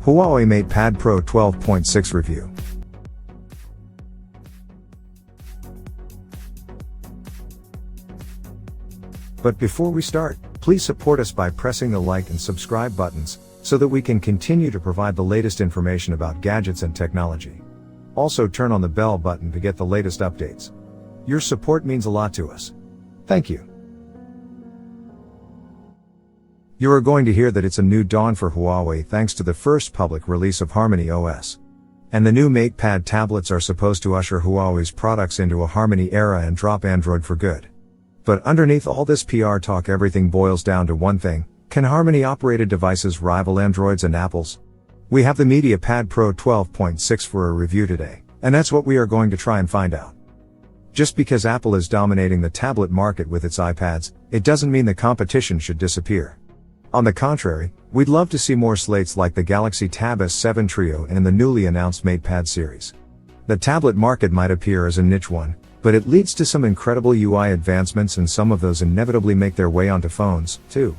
Huawei MatePad Pro 12.6 Review. But before we start, please support us by pressing the like and subscribe buttons, so that we can continue to provide the latest information about gadgets and technology. Also turn on the bell button to get the latest updates. Your support means a lot to us. Thank you. You are going to hear that it's a new dawn for Huawei thanks to the first public release of HarmonyOS. And the new MatePad tablets are supposed to usher Huawei's products into a Harmony era and drop Android for good. But underneath all this PR talk, everything boils down to one thing: can Harmony-operated devices rival Androids and Apples? We have the MediaPad Pro 12.6 for a review today, and that's what we are going to try and find out. Just because Apple is dominating the tablet market with its iPads, it doesn't mean the competition should disappear. On the contrary, we'd love to see more slates like the Galaxy Tab S7 Trio and the newly announced MatePad series. The tablet market might appear as a niche one, but it leads to some incredible UI advancements, and some of those inevitably make their way onto phones, too.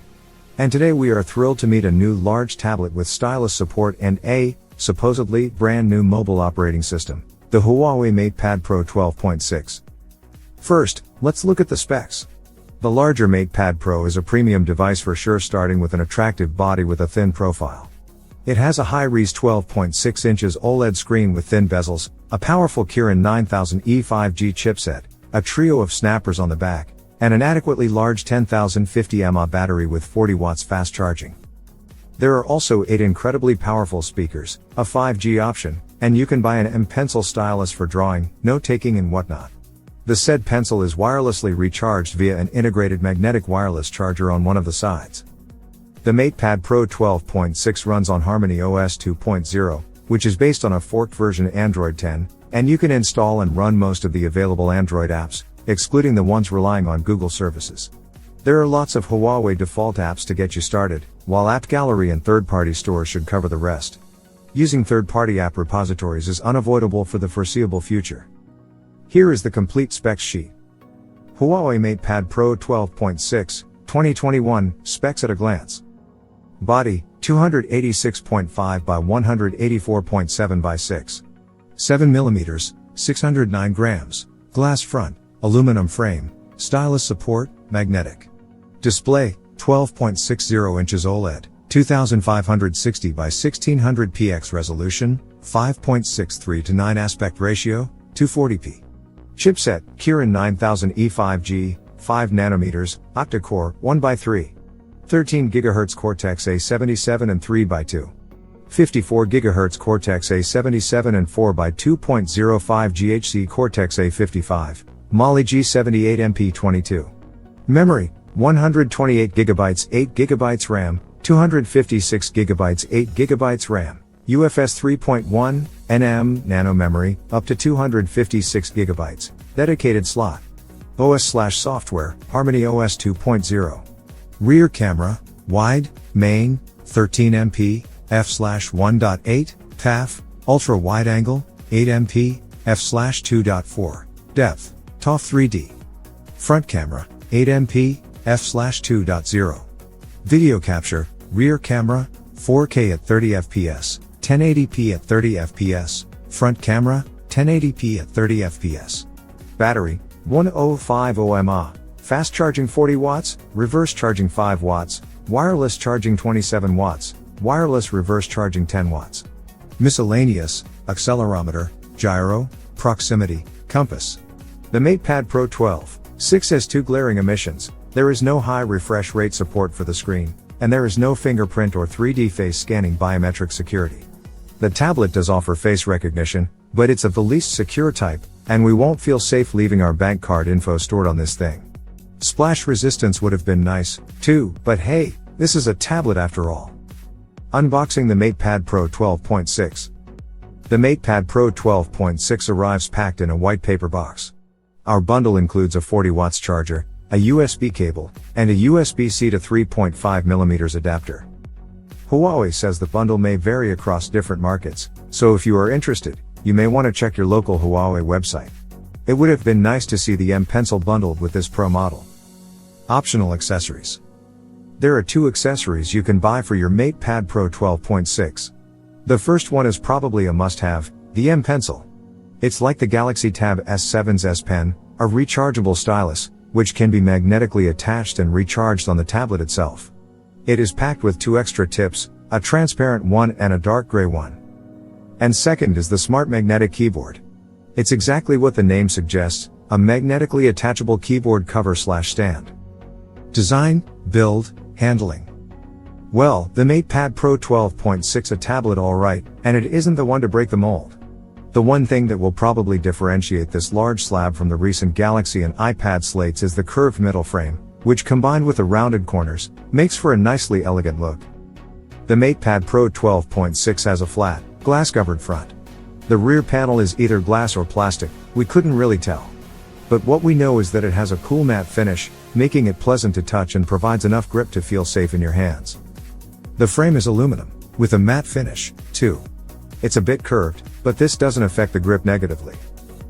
And today we are thrilled to meet a new large tablet with stylus support and a, supposedly, brand new mobile operating system, the Huawei MatePad Pro 12.6. First, let's look at the specs. The larger MatePad Pro is a premium device for sure, starting with an attractive body with a thin profile. It has a high-res 12.6 inches OLED screen with thin bezels, a powerful Kirin 9000E 5G chipset, a trio of snappers on the back, and an adequately large 10,050 mAh battery with 40 watts fast charging. There are also 8 incredibly powerful speakers, a 5G option, and you can buy an M Pencil stylus for drawing, note-taking and whatnot. The said pencil is wirelessly recharged via an integrated magnetic wireless charger on one of the sides. The MatePad Pro 12.6 runs on HarmonyOS 2.0, which is based on a forked version of Android 10, and you can install and run most of the available Android apps, excluding the ones relying on Google services. There are lots of Huawei default apps to get you started, while App Gallery and third-party stores should cover the rest. Using third-party app repositories is unavoidable for the foreseeable future. Here is the complete specs sheet. Huawei MatePad Pro 12.6, 2021, specs at a glance. Body, 286.5 by 184.7 by 6. 7 mm, 609 grams. Glass front, aluminum frame, stylus support, magnetic. Display, 12.60 inches OLED, 2560 by 1600 px resolution, 5.63 to 9 aspect ratio, 240p. Chipset, Kirin 9000E 5G, 5 nanometers, octa-core, 1x3. 13 GHz Cortex A77 and 3x2. 54 GHz Cortex A77 and 4x2.05 GHz Cortex A55, Mali G78 MP22. Memory, 128 GB 8 GB RAM, 256 GB 8 GB RAM. UFS 3.1, NM, nano memory, up to 256 GB, dedicated slot. OS/software, HarmonyOS 2.0. Rear camera, wide, main, 13MP, f/1.8, TAF, ultra wide angle, 8MP, f/2.4, depth, TOF 3D. Front camera, 8MP, f/2.0. Video capture, rear camera, 4K at 30 fps, 1080p at 30 fps, front camera, 1080p at 30 fps. Battery, 1050 mAh, fast charging 40 watts, reverse charging 5 watts, wireless charging 27 watts, wireless reverse charging 10 watts. Miscellaneous, accelerometer, gyro, proximity, compass. The MatePad Pro 12.6 has 2 glaring omissions. There is no high refresh rate support for the screen, and there is no fingerprint or 3D face scanning biometric security. The tablet does offer face recognition, but it's of the least secure type, and we won't feel safe leaving our bank card info stored on this thing. Splash resistance would have been nice, too, but hey, this is a tablet after all. Unboxing the MatePad Pro 12.6. The MatePad Pro 12.6 arrives packed in a white paper box. Our bundle includes a 40 watts charger, a USB cable, and a USB-C to 3.5mm adapter. Huawei says the bundle may vary across different markets, so if you are interested, you may want to check your local Huawei website. It would have been nice to see the M Pencil bundled with this Pro model. Optional accessories. There are 2 accessories you can buy for your MatePad Pro 12.6. The first one is probably a must-have, the M Pencil. It's like the Galaxy Tab S7's S Pen, a rechargeable stylus, which can be magnetically attached and recharged on the tablet itself. It is packed with 2 extra tips, a transparent one and a dark gray one. And second is the Smart Magnetic Keyboard. It's exactly what the name suggests, a magnetically attachable keyboard cover/stand. Design, build, handling. Well, the MatePad Pro 12.6 a tablet alright, and it isn't the one to break the mold. The one thing that will probably differentiate this large slab from the recent Galaxy and iPad slates is the curved middle frame, which combined with the rounded corners, makes for a nicely elegant look. The MatePad Pro 12.6 has a flat, glass-covered front. The rear panel is either glass or plastic, we couldn't really tell. But what we know is that it has a cool matte finish, making it pleasant to touch and provides enough grip to feel safe in your hands. The frame is aluminum, with a matte finish, too. It's a bit curved, but this doesn't affect the grip negatively.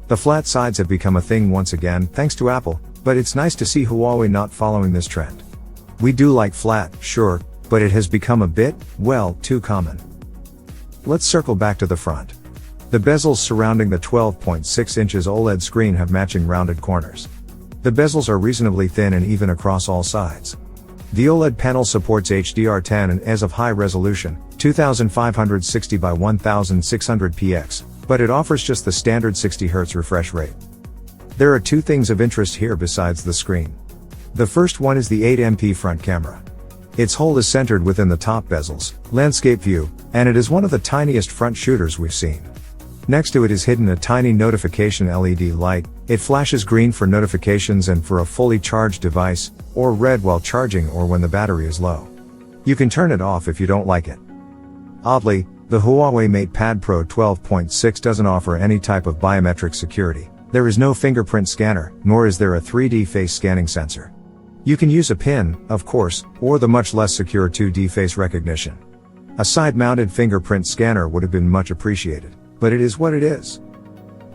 The flat sides have become a thing once again, thanks to Apple, but it's nice to see Huawei not following this trend. We do like flat, sure, but it has become a bit, well, too common. Let's circle back to the front. The bezels surrounding the 12.6 inches OLED screen have matching rounded corners. The bezels are reasonably thin and even across all sides. The OLED panel supports HDR10 and is of high resolution, 2560 by 1600 px, but it offers just the standard 60 Hz refresh rate. There are 2 things of interest here besides the screen. The first one is the 8MP front camera. Its hole is centered within the top bezel's landscape view, and it is one of the tiniest front shooters we've seen. Next to it is hidden a tiny notification LED light. It flashes green for notifications and for a fully charged device, or red while charging or when the battery is low. You can turn it off if you don't like it. Oddly, the Huawei MatePad Pro 12.6 doesn't offer any type of biometric security. There is no fingerprint scanner, nor is there a 3D face scanning sensor. You can use a PIN, of course, or the much less secure 2D face recognition. A side-mounted fingerprint scanner would have been much appreciated, but it is what it is.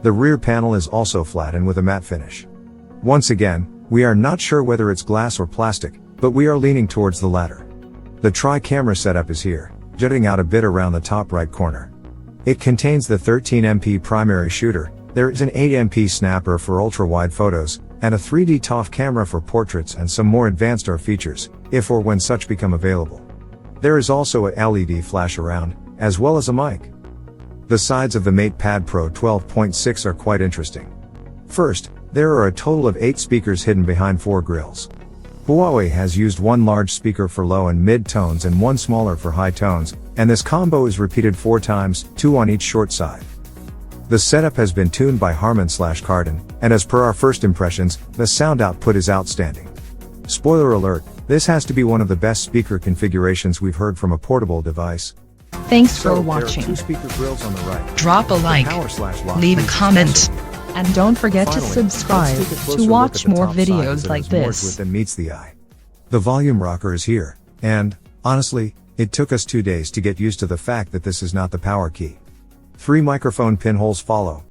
The rear panel is also flat and with a matte finish. Once again, we are not sure whether it's glass or plastic, but we are leaning towards the latter. The tri-camera setup is here, jutting out a bit around the top right corner. It contains the 13MP primary shooter, there is an 8MP snapper for ultra-wide photos, and a 3D TOF camera for portraits and some more advanced AR features, if or when such become available. There is also a LED flash around, as well as a mic. The sides of the MatePad Pro 12.6 are quite interesting. First, there are a total of 8 speakers hidden behind 4 grills. Huawei has used one large speaker for low and mid tones and one smaller for high tones, and this combo is repeated 4 times, 2 on each short side. The setup has been tuned by Harman/Kardon, and as per our first impressions, the sound output is outstanding. Spoiler alert, this has to be one of the best speaker configurations we've heard from a portable device. Thanks for There are watching. 2 speaker grills on the right. Drop a like, Power/lock leave a feature comment, also. and don't forget to Finally, subscribe let's take a closer to look watch at the more top side, videos as it like has more to this. it than meets the eye. The volume rocker is here, and, honestly, it took us 2 days to get used to the fact that this is not the power key. 3 microphone pinholes follow,